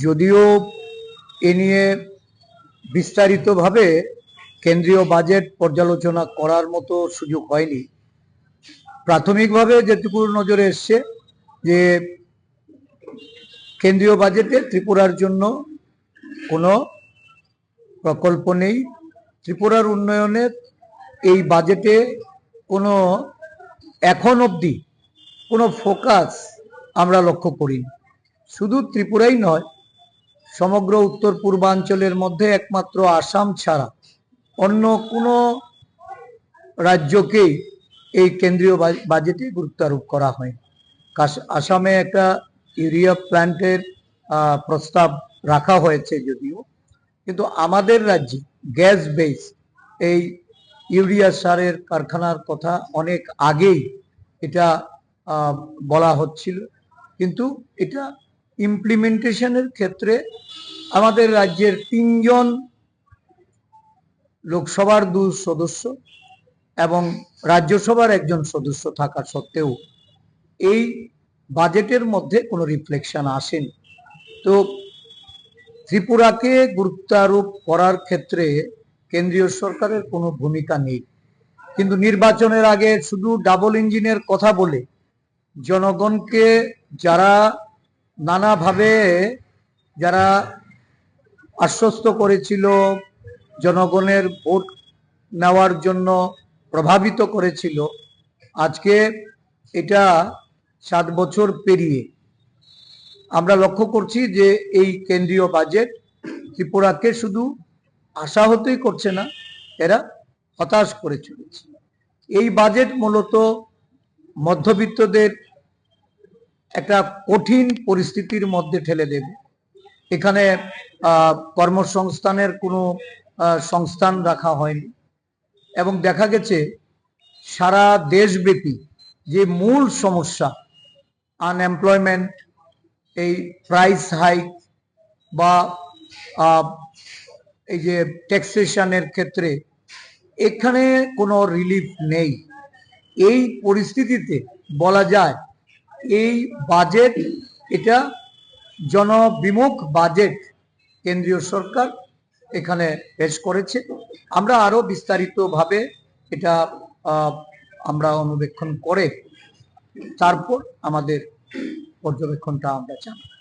যদিও এ নিয়ে বিস্তারিতভাবে কেন্দ্রীয় বাজেট পর্যালোচনা করার মতো সুযোগ হয়নি। প্রাথমিকভাবে যেটুকু নজরে এসছে যে কেন্দ্রীয় বাজেটে ত্রিপুরার জন্য কোনো প্রকল্প নেই। ত্রিপুরার উন্নয়নের এই বাজেটে কোনো এখন অবধি কোনো ফোকাস আমরা লক্ষ্য করিনি। শুধু ত্রিপুরাই নয়, সমগ্র উত্তর পূর্বাঞ্চলের মধ্যে একমাত্র আসাম ছাড়া অন্য কোনো রাজ্যকেই এই কেন্দ্রীয় বাজেটে গুরুত্ব আরোপ করা হয়। আসামে একটা ইউরিয়া প্ল্যান্টের প্রস্তাব রাখা হয়েছে যদিও, কিন্তু আমাদের রাজ্যে গ্যাস বেস এই ইউরিয়া সারের কারখানার কথা অনেক আগেই এটা বলা হচ্ছিল, কিন্তু এটা ইমপ্লিমেন্টেশনের ক্ষেত্রে আমাদের রাজ্যের 3 জন লোকসভার 2 সদস্য এবং রাজ্যসভার 1 জন সদস্য থাকা সত্ত্বেও এই বাজেটের মধ্যে কোনো রিফ্লেকশন আসেনি। তো ত্রিপুরাকে গুরুত্ব আরোপ করার ক্ষেত্রে কেন্দ্রীয় সরকারের কোনো ভূমিকা নেই, কিন্তু নির্বাচনের আগে শুধু ডাবল ইঞ্জিনের কথা বলে জনগণকে যারা নানাভাবে যারা আশ্বস্ত করেছিল, জনগণের ভোট নেওয়ার জন্য প্রভাবিত করেছিল, আজকে এটা 7 বছর পেরিয়ে আমরা লক্ষ্য করছি যে এই কেন্দ্রীয় বাজেট ত্রিপুরাকে শুধু আশাহতই করছে না, এরা হতাশ করে চলেছে। এই বাজেট মূলত মধ্যবিত্তদের একটা কঠিন পরিস্থিতির মধ্যে ঠেলে দেবে। এখানে কর্মসংস্থানের কোনো সংস্থান রাখা হয়নি এবং দেখা গেছে সারা দেশব্যাপী যে মূল সমস্যা আনএমপ্লয়মেন্ট, এই প্রাইস হাইক বা এই যে ট্যাক্সেশনের ক্ষেত্রে এখানে কোনো রিলিফ নেই। এই পরিস্থিতিতে বলা যায় এই বাজেট এটা জনবিমুখ বাজেট কেন্দ্রীয় সরকার এখানে পেশ করেছে। আমরা আরো বিস্তারিতভাবে এটা আমরা অনুবেক্ষণ করে তারপর আমাদের পর্যবেক্ষণটা আমরা জানাবো।